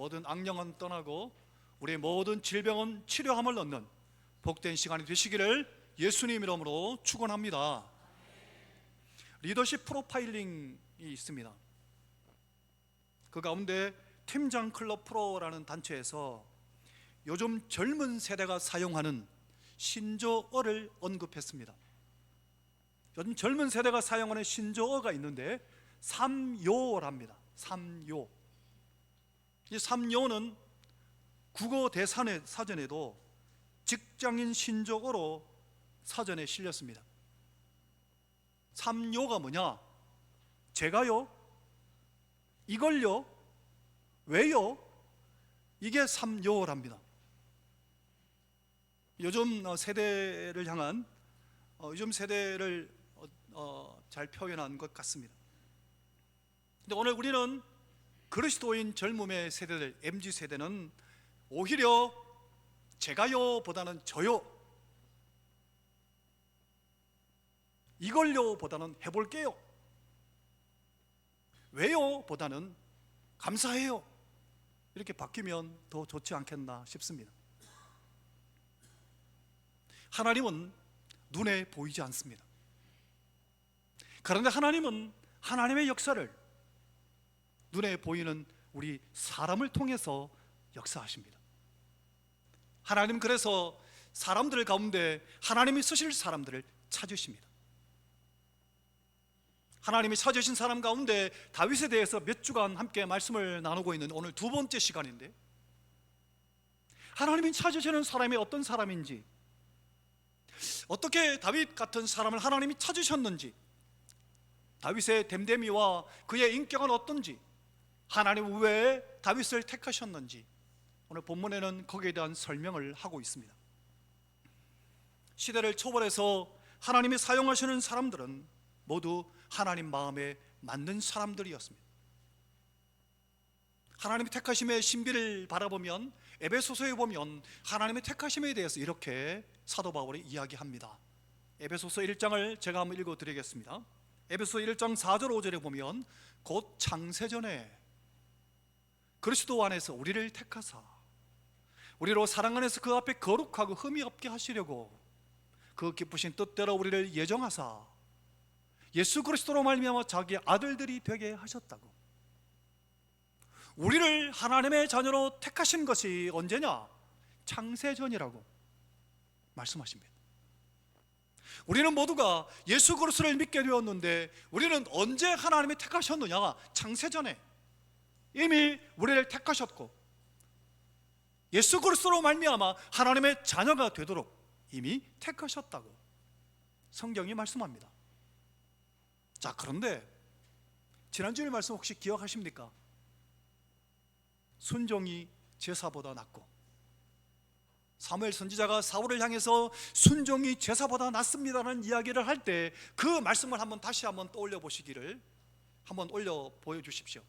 모든 악령은 떠나고 우리의 모든 질병은 치료함을 얻는 복된 시간이 되시기를 예수님 이름으로 축원합니다. 리더십 프로파일링이 있습니다. 그 가운데 팀장 클럽 프로라는 단체에서 요즘 젊은 세대가 사용하는 신조어를 언급했습니다. 요즘 젊은 세대가 사용하는 신조어가 있는데 3요랍니다. 3요. 이 3요는 국어 대사전에도 직장인 신조어로 사전에 실렸습니다. 3요가 뭐냐? 제가요? 이걸요? 왜요? 이게 3요랍니다. 요즘 세대를 향한 요즘 세대를 잘 표현한 것 같습니다. 근데 오늘 우리는 그리스도인 젊음의 세대들, MZ세대는 오히려 제가요 보다는 저요, 이걸요 보다는 해볼게요, 왜요 보다는 감사해요, 이렇게 바뀌면 더 좋지 않겠나 싶습니다. 하나님은 눈에 보이지 않습니다. 그런데 하나님은 하나님의 역사를 눈에 보이는 우리 사람을 통해서 역사하십니다. 하나님 그래서 사람들 가운데 하나님이 쓰실 사람들을 찾으십니다. 하나님이 찾으신 사람 가운데 다윗에 대해서 몇 주간 함께 말씀을 나누고 있는 오늘 두 번째 시간인데, 하나님이 찾으시는 사람이 어떤 사람인지, 어떻게 다윗 같은 사람을 하나님이 찾으셨는지, 다윗의 됨됨이와 그의 인격은 어떤지, 하나님 왜 다윗을 택하셨는지, 오늘 본문에는 거기에 대한 설명을 하고 있습니다. 시대를 초월해서 하나님이 사용하시는 사람들은 모두 하나님 마음에 맞는 사람들이었습니다. 하나님의 택하심의 신비를 바라보면 에베소서에 보면 하나님의 택하심에 대해서 이렇게 사도 바울이 이야기합니다. 에베소서 1장을 제가 한번 읽어드리겠습니다. 에베소서 1장 4절 5절에 보면 곧 창세전에 그리스도 안에서 우리를 택하사 우리로 사랑 안에서 그 앞에 거룩하고 흠이 없게 하시려고 그 기쁘신 뜻대로 우리를 예정하사 예수 그리스도로 말미암아 자기의 아들들이 되게 하셨다고. 우리를 하나님의 자녀로 택하신 것이 언제냐? 창세전이라고 말씀하십니다. 우리는 모두가 예수 그리스도를 믿게 되었는데 우리는 언제 하나님이 택하셨느냐? 창세전에 이미 우리를 택하셨고 예수 그리스도로 말미암아 하나님의 자녀가 되도록 이미 택하셨다고 성경이 말씀합니다. 자, 그런데 지난주에 말씀 혹시 기억하십니까? 순종이 제사보다 낫고, 사무엘 선지자가 사울을 향해서 순종이 제사보다 낫습니다라는 이야기를 할 때 그 말씀을 다시 한번 떠올려 보시기를 한번 올려 보여주십시오.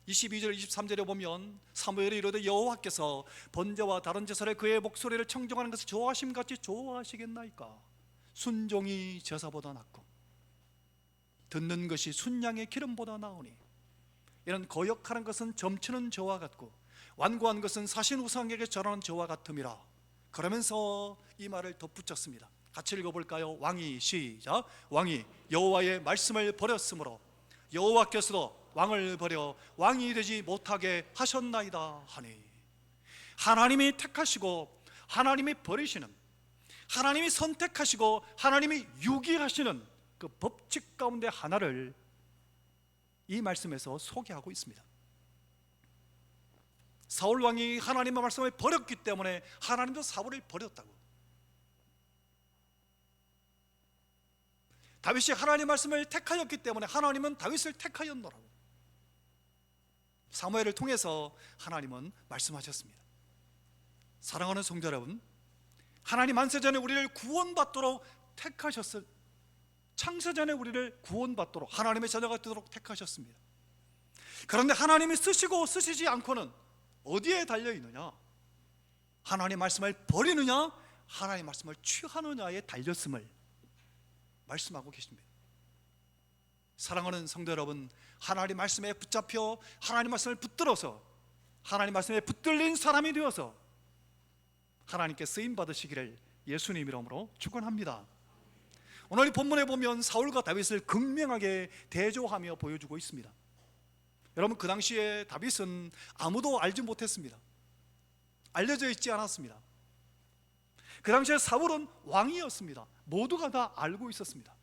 22절 23절에 보면 사무엘이 이르되 여호와께서 번제와 다른 제사를 그의 목소리를 청정하는 것을 좋아하심같이 좋아하시겠나이까? 순종이 제사보다 낫고 듣는 것이 순양의 기름보다 나으니 이런 거역하는 것은 점치는 저와 같고 완고한 것은 사신 우상에게 절하는 저와 같음이라. 그러면서 이 말을 덧붙였습니다. 같이 읽어볼까요? 왕이 시작. 왕이 여호와의 말씀을 버렸으므로 여호와께서도 왕을 버려 왕이 되지 못하게 하셨나이다 하니, 하나님이 택하시고 하나님이 버리시는, 하나님이 선택하시고 하나님이 유기하시는 그 법칙 가운데 하나를 이 말씀에서 소개하고 있습니다. 사울 왕이 하나님의 말씀을 버렸기 때문에 하나님도 사울을 버렸다고. 다윗이 하나님의 말씀을 택하였기 때문에 하나님은 다윗을 택하였노라고 사무엘을 통해서 하나님은 말씀하셨습니다. 사랑하는 성도 여러분, 하나님 만세전에 우리를 구원받도록 택하셨을, 창세전에 우리를 구원받도록 하나님의 자녀가 되도록 택하셨습니다. 그런데 하나님이 쓰시고 쓰시지 않고는 어디에 달려있느냐? 하나님의 말씀을 버리느냐, 하나님의 말씀을 취하느냐에 달렸음을 말씀하고 계십니다. 사랑하는 성도 여러분, 하나님 말씀에 붙잡혀 하나님 말씀을 붙들어서 하나님 말씀에 붙들린 사람이 되어서 하나님께 쓰임 받으시기를 예수님 이름으로 축원합니다. 오늘 이 본문에 보면 사울과 다윗을 극명하게 대조하며 보여주고 있습니다. 여러분, 그 당시에 다윗은 아무도 알지 못했습니다. 알려져 있지 않았습니다. 그 당시에 사울은 왕이었습니다. 모두가 다 알고 있었습니다.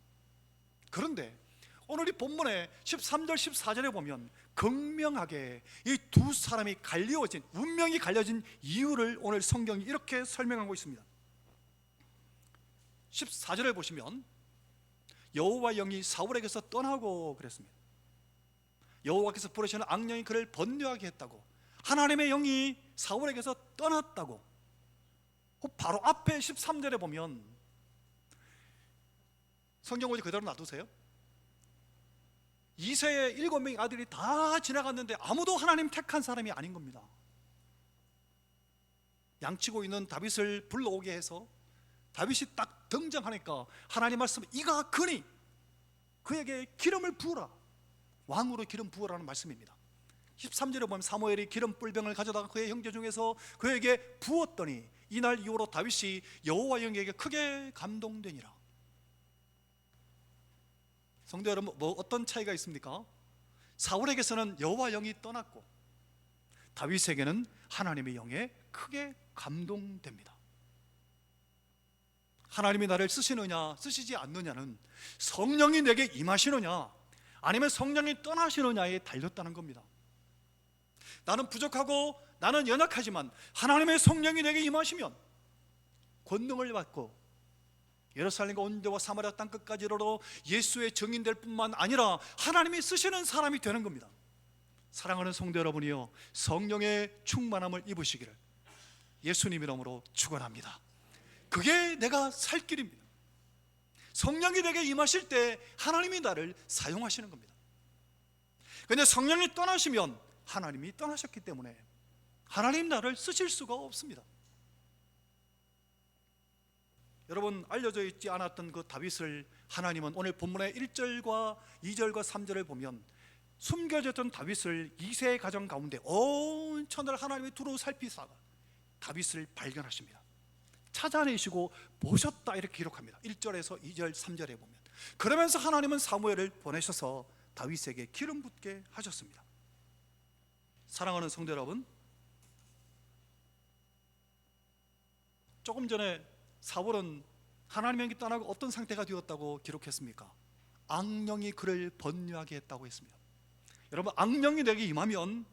그런데 오늘 이 본문의 13절 14절에 보면 극명하게 이 두 사람이 갈리어진, 운명이 갈려진 이유를 오늘 성경이 이렇게 설명하고 있습니다. 14절을 보시면 여호와 영이 사울에게서 떠나고 그랬습니다. 여호와께서 부르시는 악령이 그를 번뇌하게 했다고, 하나님의 영이 사울에게서 떠났다고. 바로 앞에 13절에 보면 성경 오지 그대로 놔두세요. 이새의 7명의 아들이 다 지나갔는데 아무도 하나님 택한 사람이 아닌 겁니다. 양치고 있는 다윗을 불러오게 해서 다윗이 딱 등장하니까 하나님 말씀, 이가 그니 그에게 기름을 부으라, 왕으로 기름 부으라는 말씀입니다. 13절에 보면 사무엘이 기름 뿔병을 가져다가 그의 형제 중에서 그에게 부었더니 이날 이후로 다윗이 여호와 영에게 크게 감동되니라. 성도 여러분, 어떤 차이가 있습니까? 사울에게서는 여호와 영이 떠났고 다윗에게는 하나님의 영에 크게 감동됩니다. 하나님이 나를 쓰시느냐 쓰시지 않느냐는 성령이 내게 임하시느냐 아니면 성령이 떠나시느냐에 달렸다는 겁니다. 나는 부족하고 나는 연약하지만 하나님의 성령이 내게 임하시면 권능을 받고 예루살렘과 온 데와 사마리아 땅끝까지 이르러 예수의 증인될 뿐만 아니라 하나님이 쓰시는 사람이 되는 겁니다. 사랑하는 성도 여러분이요, 성령의 충만함을 입으시기를 예수님 이름으로 축원합니다. 그게 내가 살 길입니다. 성령이 내게 임하실 때 하나님이 나를 사용하시는 겁니다. 그런데 성령이 떠나시면 하나님이 떠나셨기 때문에 하나님 나를 쓰실 수가 없습니다. 여러분, 알려져 있지 않았던 그 다윗을 하나님은 오늘 본문의 1절과 2절과 3절을 보면 숨겨졌던 다윗을 이새의 가정 가운데 온 천하를 하나님이 두루 살피사가 다윗을 발견하십니다. 찾아내시고 보셨다, 이렇게 기록합니다. 1절에서 2절 3절에 보면. 그러면서 하나님은 사무엘을 보내셔서 다윗에게 기름 붓게 하셨습니다. 사랑하는 성도 여러분, 조금 전에 사울은 하나님의 영이 떠나고 어떤 상태가 되었다고 기록했습니까? 악령이 그를 번뇌하게 했다고 했습니다. 여러분, 악령이 내게 임하면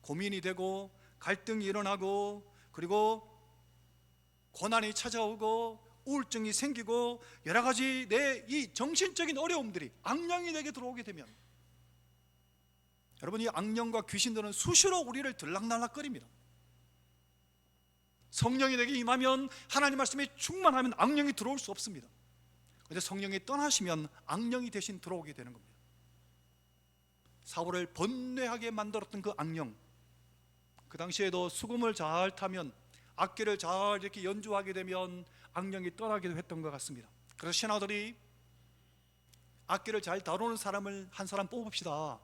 고민이 되고 갈등이 일어나고 그리고 고난이 찾아오고 우울증이 생기고 여러 가지 내 이 정신적인 어려움들이 악령이 내게 들어오게 되면 여러분, 이 악령과 귀신들은 수시로 우리를 들락날락거립니다. 성령이 내게 임하면 하나님 말씀에 충만하면 악령이 들어올 수 없습니다. 그런데 성령이 떠나시면 악령이 대신 들어오게 되는 겁니다. 사울을 번뇌하게 만들었던 그 악령, 그 당시에도 수금을 잘 타면 악기를 잘 이렇게 연주하게 되면 악령이 떠나기도 했던 것 같습니다. 그래서 신하들이 악기를 잘 다루는 사람을 한 사람 뽑읍시다,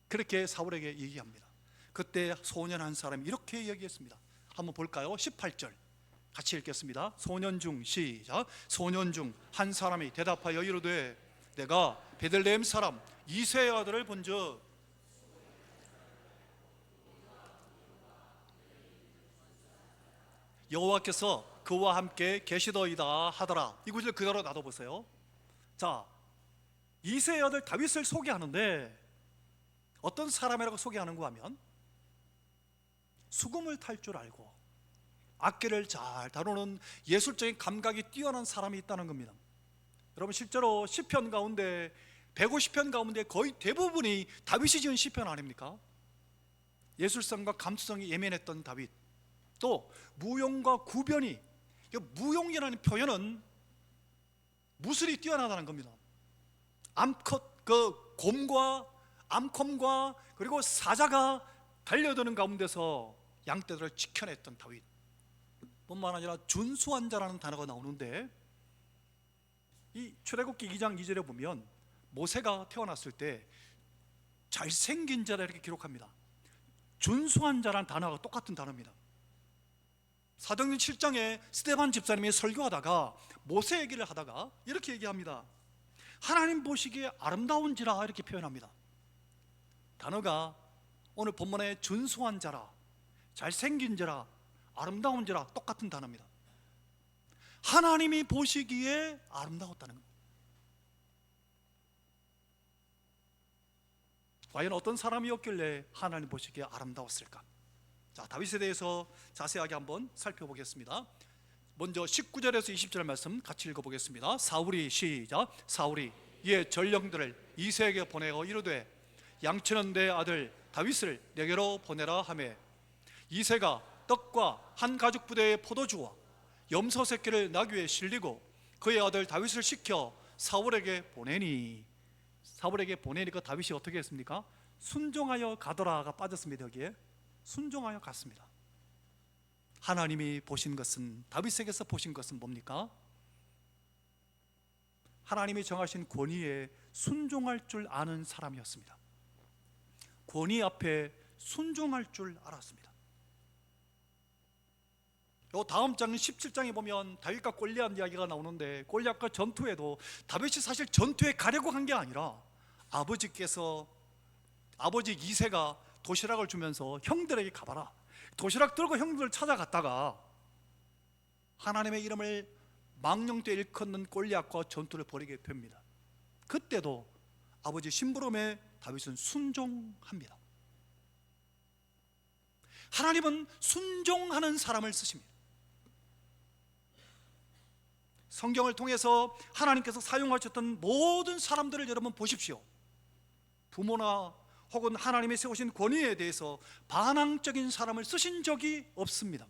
그렇게 사울에게 얘기합니다. 그때 소년 한 사람이 이렇게 얘기했습니다. 한번 볼까요? 18절 같이 읽겠습니다. 소년 중, 시작. 소년 중 한 사람이 대답하여 이르되 내가 베들레헴 사람 이새의 아들을 본즉 여호와께서 그와 함께 계시더이다 하더라. 이 구절 그대로 놔둬보세요. 자, 이새의 아들 다윗을 소개하는데 어떤 사람이라고 소개하는가 하면 수금을 탈 줄 알고 악기를 잘 다루는 예술적인 감각이 뛰어난 사람이 있다는 겁니다. 여러분, 실제로 시편 가운데 150편 가운데 거의 대부분이 다윗이 지은 시편 아닙니까? 예술성과 감수성이 예민했던 다윗, 또 무용과 구변이, 무용이라는 표현은 무술이 뛰어나다는 겁니다. 암컷, 그 곰과 암컴과 그리고 사자가 달려드는 가운데서 양떼들을 지켜냈던 다윗, 뿐만 아니라 준수한 자라는 단어가 나오는데 이 출애굽기 2장 2절에 보면 모세가 태어났을 때 잘생긴 자라 이렇게 기록합니다. 준수한 자라는 단어가 똑같은 단어입니다. 사도행전 7장에 스데반 집사님이 설교하다가 모세 얘기를 하다가 이렇게 얘기합니다. 하나님 보시기에 아름다운지라 이렇게 표현합니다. 단어가 오늘 본문에 준수한 자라, 잘생긴 자라, 아름다운 자라 똑같은 단어입니다. 하나님이 보시기에 아름다웠다는 겁니다. 과연 어떤 사람이었길래 하나님 보시기에 아름다웠을까? 자, 다윗에 대해서 자세하게 한번 살펴보겠습니다. 먼저 19절에서 20절 말씀 같이 읽어보겠습니다. 사울이 시작. 사울이 이에 전령들을 이새에게 보내어 이르되 양치는 내 아들 다윗을 내게로 보내라 하매 이새가 떡과 한 가죽 부대의 포도주와 염소 새끼를 나귀에 실리고 그의 아들 다윗을 시켜 사울에게 보내니 그 다윗이 어떻게 했습니까? 순종하여 가더라가 빠졌습니다. 여기에 순종하여 갔습니다. 하나님이 보신 것은, 다윗에게서 보신 것은 뭡니까? 하나님이 정하신 권위에 순종할 줄 아는 사람이었습니다. 권위 앞에 순종할 줄 알았습니다. 요 다음 장 17장에 보면 다윗과 골리앗 이야기가 나오는데, 골리앗과 전투에도 다윗이 사실 전투에 가려고 한 게 아니라 아버지 이새가 도시락을 주면서 형들에게 가봐라, 도시락 들고 형들을 찾아갔다가 하나님의 이름을 망령되이 일컫는 골리앗과 전투를 벌이게 됩니다. 그때도 아버지 심부름에 다윗은 순종합니다. 하나님은 순종하는 사람을 쓰십니다. 성경을 통해서 하나님께서 사용하셨던 모든 사람들을 여러분 보십시오. 부모나 혹은 하나님이 세우신 권위에 대해서 반항적인 사람을 쓰신 적이 없습니다.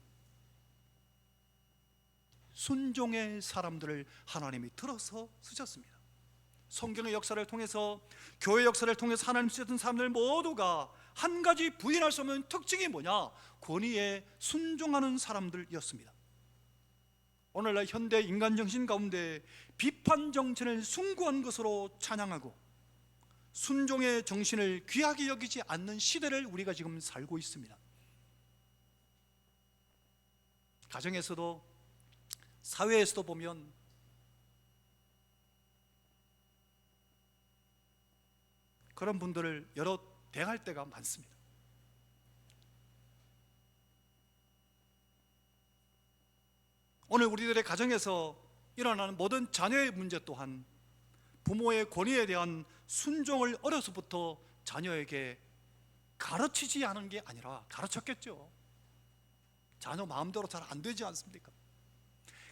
순종의 사람들을 하나님이 들어서 쓰셨습니다. 성경의 역사를 통해서, 교회 역사를 통해서 하나님 쓰셨던 사람들 모두가 한 가지 부인할 수 없는 특징이 뭐냐? 권위에 순종하는 사람들이었습니다. 오늘날 현대 인간 정신 가운데 비판 정신을 숭고한 것으로 찬양하고 순종의 정신을 귀하게 여기지 않는 시대를 우리가 지금 살고 있습니다. 가정에서도 사회에서도 보면 그런 분들을 여러 대할 때가 많습니다. 오늘 우리들의 가정에서 일어나는 모든 자녀의 문제 또한 부모의 권위에 대한 순종을 어려서부터 자녀에게 가르치지 않은 게 아니라 가르쳤겠죠. 자녀 마음대로 잘 안 되지 않습니까?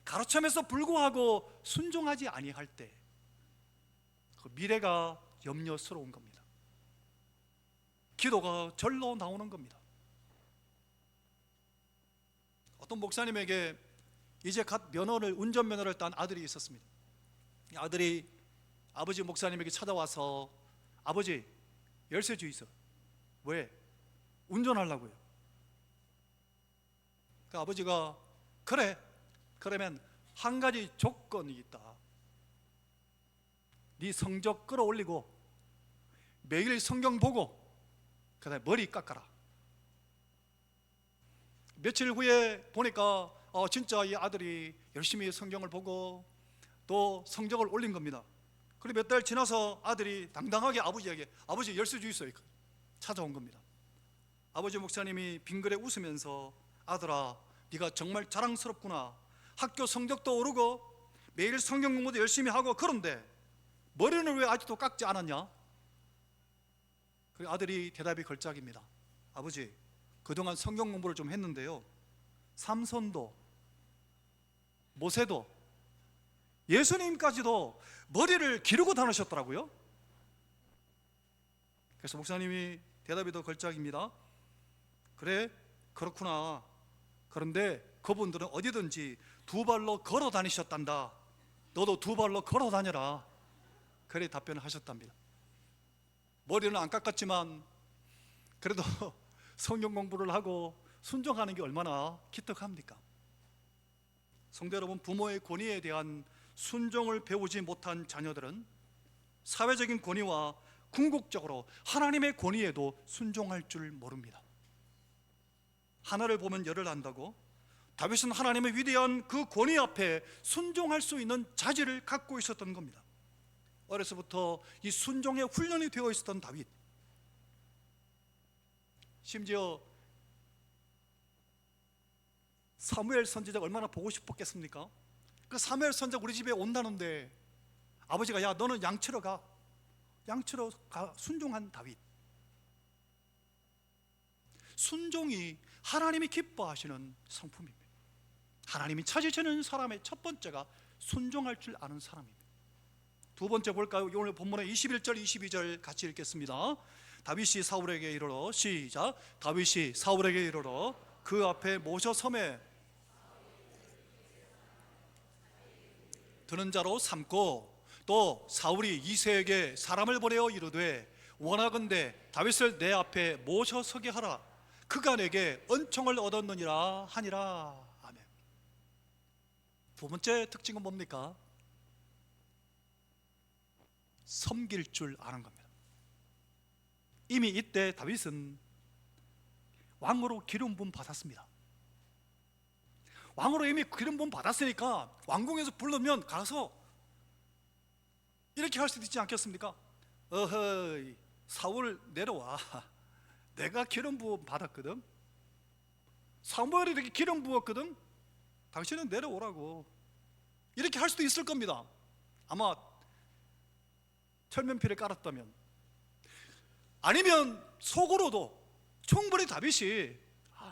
가르침에서 불구하고 순종하지 아니할 때 그 미래가 염려스러운 겁니다. 기도가 절로 나오는 겁니다. 어떤 목사님에게 이제 갓 운전면허를 딴 아들이 있었습니다. 아들이 아버지 목사님에게 찾아와서 아버지 열쇠 주이소. 왜? 운전하려고요. 그 아버지가 그래, 그러면 한 가지 조건이 있다. 네 성적 끌어올리고 매일 성경 보고 그다음에 머리 깎아라. 며칠 후에 보니까 진짜 이 아들이 열심히 성경을 보고 또 성적을 올린 겁니다. 그리고 몇 달 지나서 아들이 당당하게 아버지에게 아버지 열쇠 주이소요 찾아온 겁니다. 아버지 목사님이 빙그레 웃으면서 아들아 네가 정말 자랑스럽구나. 학교 성적도 오르고 매일 성경 공부도 열심히 하고 그런데 머리는 왜 아직도 깎지 않았냐? 그 아들이 대답이 걸작입니다. 아버지 그동안 성경 공부를 좀 했는데요, 삼손도 모세도 예수님까지도 머리를 기르고 다니셨더라고요. 그래서 목사님이 대답이 더 걸작입니다. 그래 그렇구나. 그런데 그분들은 어디든지 두 발로 걸어 다니셨단다. 너도 두 발로 걸어 다녀라. 그래 답변을 하셨답니다. 머리는 안 깎았지만 그래도 성경 공부를 하고 순종하는 게 얼마나 기특합니까? 성도 여러분, 부모의 권위에 대한 순종을 배우지 못한 자녀들은 사회적인 권위와 궁극적으로 하나님의 권위에도 순종할 줄 모릅니다. 하나를 보면 열을 안다고, 다윗은 하나님의 위대한 그 권위 앞에 순종할 수 있는 자질을 갖고 있었던 겁니다. 어려서부터 이 순종의 훈련이 되어 있었던 다윗, 심지어 사무엘 선지자가 얼마나 보고 싶었겠습니까? 그 사무엘 선지자가 우리 집에 온다는데 아버지가 야 너는 양치러 가, 양치러 가. 순종한 다윗. 순종이 하나님이 기뻐하시는 성품입니다. 하나님이 찾으시는 사람의 첫 번째가 순종할 줄 아는 사람입니다. 두 번째 볼까요? 오늘 본문의 21절 22절 같이 읽겠습니다. 다윗이 사울에게 이르러, 시작. 다윗이 사울에게 이르러 그 앞에 모셔 섬에 드는 자로 삼고, 또 사울이 이새에게 사람을 보내어 이르되 원하건대 다윗을 내 앞에 모셔 서게 하라. 그가 내게 은총을 얻었느니라 하니라. 아멘. 두 번째 특징은 뭡니까? 섬길 줄 아는 겁니다. 이미 이때 다윗은 왕으로 기름 부음 받았습니다. 왕으로 이미 기름 부음 받았으니까 왕궁에서 부르면 가서 이렇게 할 수도 있지 않겠습니까? 어허이 사울 내려와, 내가 기름 부음 받았거든, 사무엘이 이렇게 기름 부었거든, 당신은 내려오라고, 이렇게 할 수도 있을 겁니다. 아마 철면피를 깔았다면, 아니면 속으로도 충분히 다윗이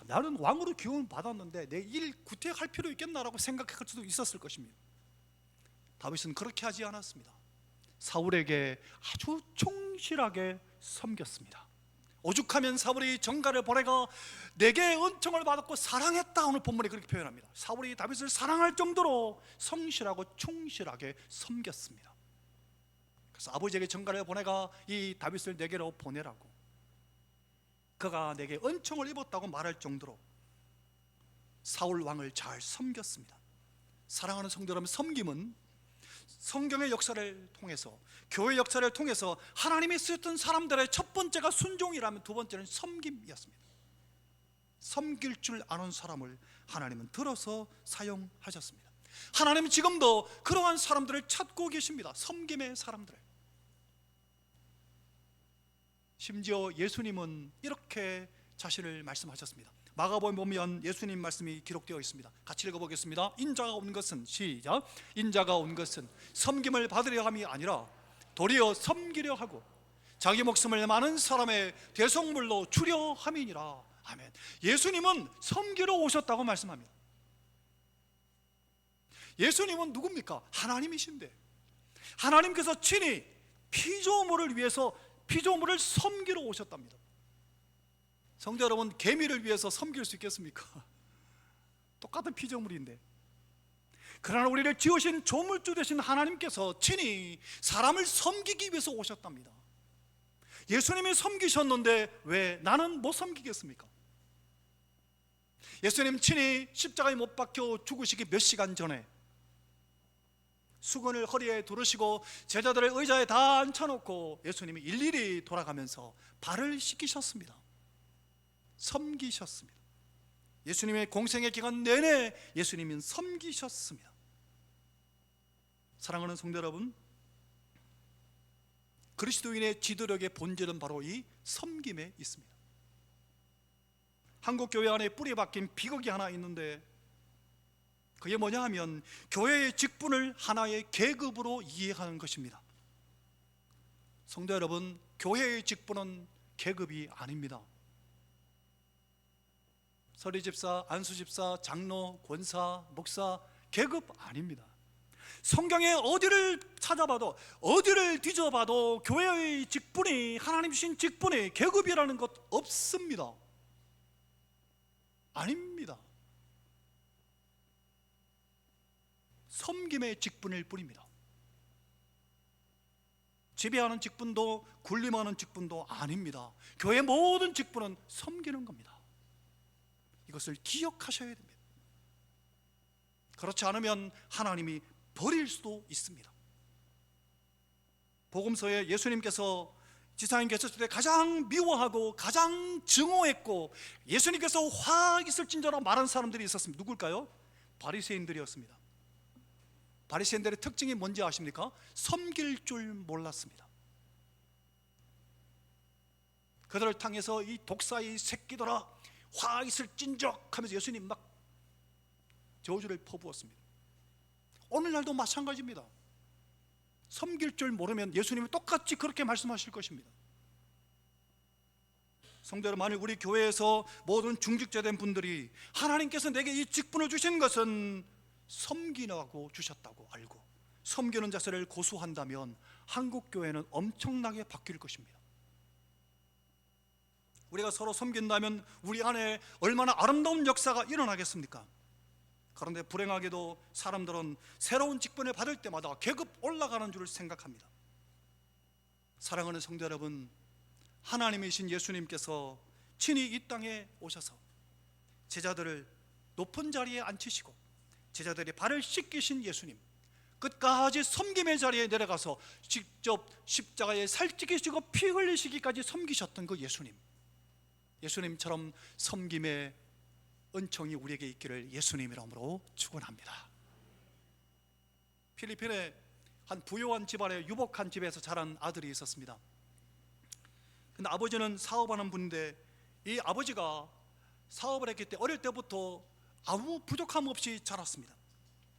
나는 왕으로 기운 받았는데 내 일 구태할 필요 있겠나라고 생각할 수도 있었을 것입니다. 다윗은 그렇게 하지 않았습니다. 사울에게 아주 충실하게 섬겼습니다. 오죽하면 사울이 전가를 보내가 내게 은총을 받았고 사랑했다, 오늘 본문에 그렇게 표현합니다. 사울이 다윗을 사랑할 정도로 성실하고 충실하게 섬겼습니다. 그래서 아버지에게 전가를 보내가 이 다윗을 내게로 보내라고, 그가 내게 은총을 입었다고 말할 정도로 사울 왕을 잘 섬겼습니다. 사랑하는 성도 여러분, 섬김은 성경의 역사를 통해서, 교회 역사를 통해서 하나님이 쓰였던 사람들의 첫 번째가 순종이라면 두 번째는 섬김이었습니다. 섬길 줄 아는 사람을 하나님은 들어서 사용하셨습니다. 하나님은 지금도 그러한 사람들을 찾고 계십니다. 섬김의 사람들을. 심지어 예수님은 이렇게 자신을 말씀하셨습니다. 마가복음에 보면 예수님 말씀이 기록되어 있습니다. 같이 읽어보겠습니다. 인자가 온 것은, 시작. 인자가 온 것은 섬김을 받으려 함이 아니라 도리어 섬기려 하고 자기 목숨을 많은 사람의 대속물로 주려 함이니라. 아멘. 예수님은 섬기러 오셨다고 말씀합니다. 예수님은 누굽니까? 하나님이신데 하나님께서 친히 피조물을 위해서 피조물을 섬기러 오셨답니다. 성도 여러분, 개미를 위해서 섬길 수 있겠습니까? 똑같은 피조물인데. 그러나 우리를 지으신 조물주 되신 하나님께서 친히 사람을 섬기기 위해서 오셨답니다. 예수님이 섬기셨는데 왜 나는 못 섬기겠습니까? 예수님 친히 십자가에 못 박혀 죽으시기 몇 시간 전에 수건을 허리에 두르시고 제자들을 의자에 다 앉혀놓고 예수님이 일일이 돌아가면서 발을 씻기셨습니다. 섬기셨습니다. 예수님의 공생의 기간 내내 예수님은 섬기셨습니다. 사랑하는 성도 여러분, 그리스도인의 지도력의 본질은 바로 이 섬김에 있습니다. 한국 교회 안에 뿌리 박힌 비극이 하나 있는데 그게 뭐냐 하면 교회의 직분을 하나의 계급으로 이해하는 것입니다. 성도 여러분, 교회의 직분은 계급이 아닙니다. 서리집사, 안수집사, 장로, 권사, 목사 계급 아닙니다. 성경에 어디를 찾아봐도, 어디를 뒤져봐도 교회의 직분이, 하나님 주신 직분이 계급이라는 것 없습니다. 아닙니다. 섬김의 직분일 뿐입니다. 지배하는 직분도 군림하는 직분도 아닙니다. 교회의 모든 직분은 섬기는 겁니다. 이것을 기억하셔야 됩니다. 그렇지 않으면 하나님이 버릴 수도 있습니다. 복음서에 예수님께서 지상에 계셨을 때 가장 미워하고 가장 증오했고 예수님께서 화 있을진저라 말한 사람들이 있었습니다. 누굴까요? 바리새인들이었습니다. 바리새인들의 특징이 뭔지 아십니까? 섬길 줄 몰랐습니다. 그들을 향해서 이 독사의 새끼들아 화 있을진적 하면서 예수님 막 저주를 퍼부었습니다. 오늘날도 마찬가지입니다. 섬길 줄 모르면 예수님이 똑같이 그렇게 말씀하실 것입니다. 성도 여러분, 만일 우리 교회에서 모든 중직자된 분들이 하나님께서 내게 이 직분을 주신 것은 섬기라고 주셨다고 알고 섬기는 자세를 고수한다면 한국교회는 엄청나게 바뀔 것입니다. 우리가 서로 섬긴다면 우리 안에 얼마나 아름다운 역사가 일어나겠습니까? 그런데 불행하게도 사람들은 새로운 직분을 받을 때마다 계급 올라가는 줄 생각합니다. 사랑하는 성도 여러분, 하나님이신 예수님께서 친히 이 땅에 오셔서 제자들을 높은 자리에 앉히시고 제자들의 발을 씻기신 예수님, 끝까지 섬김의 자리에 내려가서 직접 십자가에 살찌기시고 피 흘리시기까지 섬기셨던 그 예수님, 예수님처럼 섬김의 은총이 우리에게 있기를 예수님 이름으로 축원합니다. 필리핀에 한 부유한 집안의 유복한 집에서 자란 아들이 있었습니다. 근데 아버지는 사업하는 분인데 이 아버지가 사업을 했기 때문에 어릴 때부터 아무 부족함 없이 자랐습니다.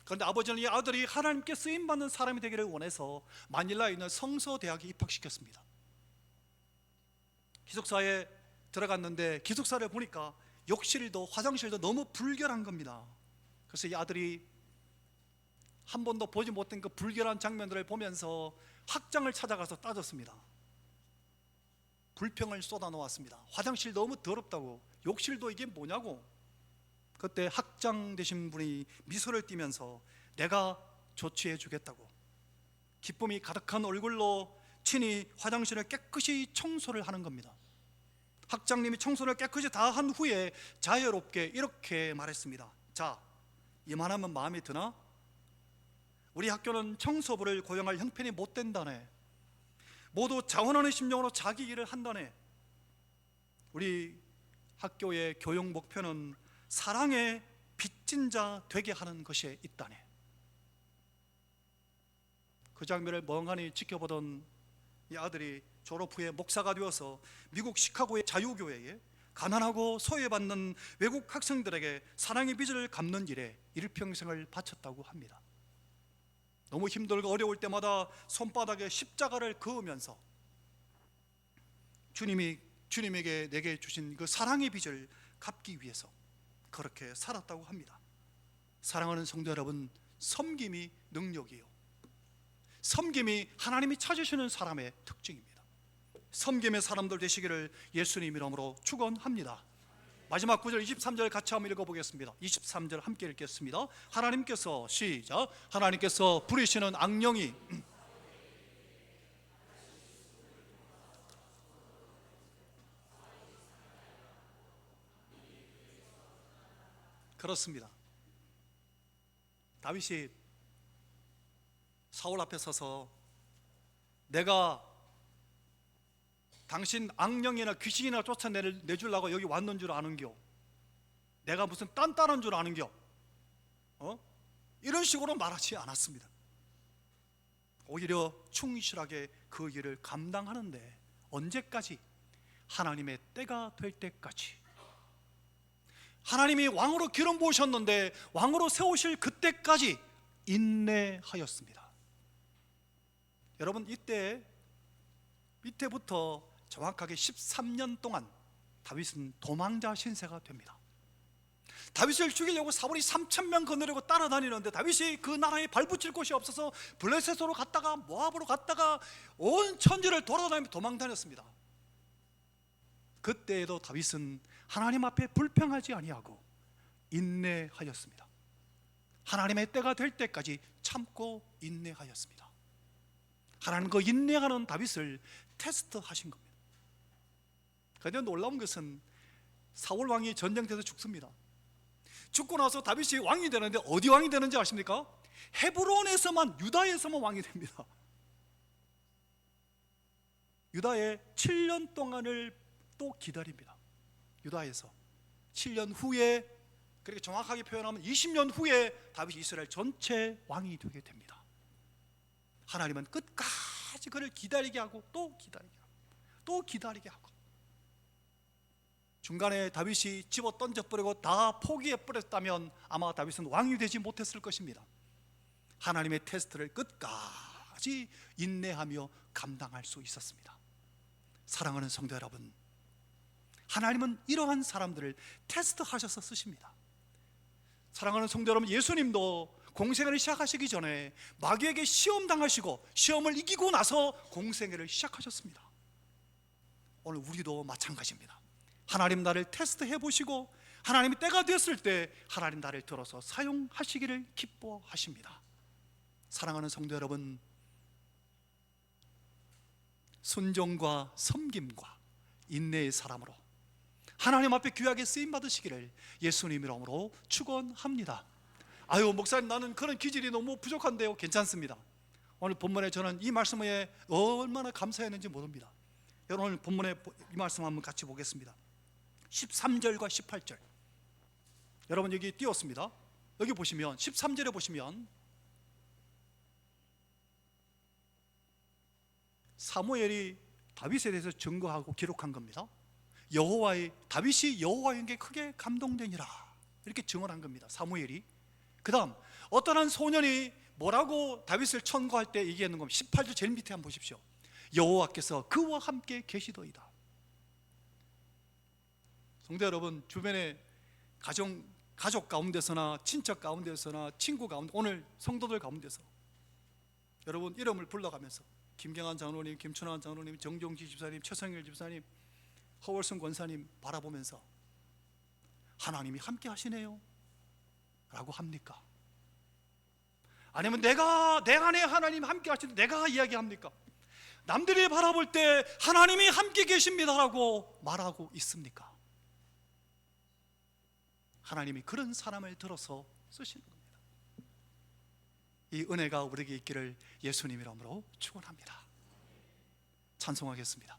그런데 아버지는 이 아들이 하나님께 쓰임받는 사람이 되기를 원해서 마닐라에 있는 성서대학에 입학시켰습니다. 기숙사에 들어갔는데 기숙사를 보니까 욕실도 화장실도 너무 불결한 겁니다. 그래서 이 아들이 한 번도 보지 못한 그 불결한 장면들을 보면서 학장을 찾아가서 따졌습니다. 불평을 쏟아놓았습니다. 화장실 너무 더럽다고, 욕실도 이게 뭐냐고. 그때 학장 되신 분이 미소를 띠면서 내가 조치해 주겠다고 기쁨이 가득한 얼굴로 친히 화장실을 깨끗이 청소를 하는 겁니다. 학장님이 청소를 깨끗이 다 한 후에 자유롭게 이렇게 말했습니다. 자, 이만하면 마음에 드나? 우리 학교는 청소부를 고용할 형편이 못 된다네. 모두 자원하는 심정으로 자기 일을 한다네. 우리 학교의 교육 목표는 사랑의 빚진 자 되게 하는 것에 있다네. 그 장면을 멍하니 지켜보던 이 아들이 졸업 후에 목사가 되어서 미국 시카고의 자유교회에 가난하고 소외받는 외국 학생들에게 사랑의 빚을 갚는 일에 일평생을 바쳤다고 합니다. 너무 힘들고 어려울 때마다 손바닥에 십자가를 그으면서 주님에게 내게 주신 그 사랑의 빚을 갚기 위해서 그렇게 살았다고 합니다. 사랑하는 성도 여러분, 섬김이 능력이요, 섬김이 하나님이 찾으시는 사람의 특징입니다. 섬김의 사람들 되시기를 예수님 이름으로 축원합니다. 마지막 9절 23절 같이 한번 읽어보겠습니다. 23절 함께 읽겠습니다. 하나님께서 시작. 하나님께서 부리시는 악령이 그렇습니다. 다윗이 사울 앞에 서서 내가 당신 악령이나 귀신이나 쫓아내주려고 여기 왔는 줄 아는겨? 내가 무슨 딴딴한 줄 아는겨? 이런 식으로 말하지 않았습니다. 오히려 충실하게 그 일을 감당하는데 언제까지? 하나님의 때가 될 때까지. 하나님이 왕으로 기름 부으셨는데 왕으로 세우실 그때까지 인내하였습니다. 여러분, 이때부터 정확하게 13년 동안 다윗은 도망자 신세가 됩니다. 다윗을 죽이려고 사울이 3,000명 거느리고 따라다니는데 다윗이 그 나라에 발붙일 곳이 없어서 블레셋으로 갔다가 모압으로 갔다가 온 천지를 돌아다니며 도망다녔습니다. 그때에도 다윗은 하나님 앞에 불평하지 아니하고 인내하였습니다. 하나님의 때가 될 때까지 참고 인내하였습니다. 하나님 그 인내하는 다윗을 테스트하신 겁니다. 그런데 놀라운 것은 사울 왕이 전쟁터에서 죽습니다. 죽고 나서 다윗이 왕이 되는데 어디 왕이 되는지 아십니까? 헤브론에서만, 유다에서만 왕이 됩니다. 유다의 7년 동안을 또 기다립니다. 유다에서 7년 후에, 그렇게 정확하게 표현하면 20년 후에 다윗이 이스라엘 전체 왕이 되게 됩니다. 하나님은 끝까지 그를 기다리게 하고 또 기다리게 하고 또 기다리게 하고, 중간에 다윗이 집어 던져버리고 다 포기해버렸다면 아마 다윗은 왕이 되지 못했을 것입니다. 하나님의 테스트를 끝까지 인내하며 감당할 수 있었습니다. 사랑하는 성도 여러분, 하나님은 이러한 사람들을 테스트하셔서 쓰십니다. 사랑하는 성도 여러분, 예수님도 공생애를 시작하시기 전에 마귀에게 시험당하시고 시험을 이기고 나서 공생애를 시작하셨습니다. 오늘 우리도 마찬가지입니다. 하나님 나를 테스트해 보시고 하나님이 때가 됐을 때 하나님 나를 들어서 사용하시기를 기뻐하십니다. 사랑하는 성도 여러분, 순종과 섬김과 인내의 사람으로 하나님 앞에 귀하게 쓰임 받으시기를 예수님 이름으로 축원합니다. 아유, 목사님 나는 그런 기질이 너무 부족한데요. 괜찮습니다. 오늘 본문에 저는 이 말씀에 얼마나 감사했는지 모릅니다. 여러분, 오늘 본문에 이 말씀 한번 같이 보겠습니다. 13절과 18절, 여러분 여기 띄웠습니다. 여기 보시면 13절에 보시면 사무엘이 다윗에 대해서 증거하고 기록한 겁니다. 다윗이 여호와에게 크게 감동되니라, 이렇게 증언한 겁니다, 사무엘이. 그 다음 어떠한 소년이 뭐라고 다윗을 천거할 때 얘기하는 겁니다. 18절 제일 밑에 한번 보십시오. 여호와께서 그와 함께 계시더이다. 성도 여러분, 주변에 가족 가운데서나 친척 가운데서나 친구 가운데, 오늘 성도들 가운데서 여러분 이름을 불러가면서 김경환 장로님, 김춘환 장로님, 정종지 집사님, 최성일 집사님, 허월순 권사님 바라보면서 하나님이 함께 하시네요 라고 합니까? 아니면 내 안에 하나님 함께 하시는데 내가 이야기합니까? 남들이 바라볼 때 하나님이 함께 계십니다라고 말하고 있습니까? 하나님이 그런 사람을 들어서 쓰시는 겁니다. 이 은혜가 우리에게 있기를 예수님 이름으로 축원합니다. 찬송하겠습니다.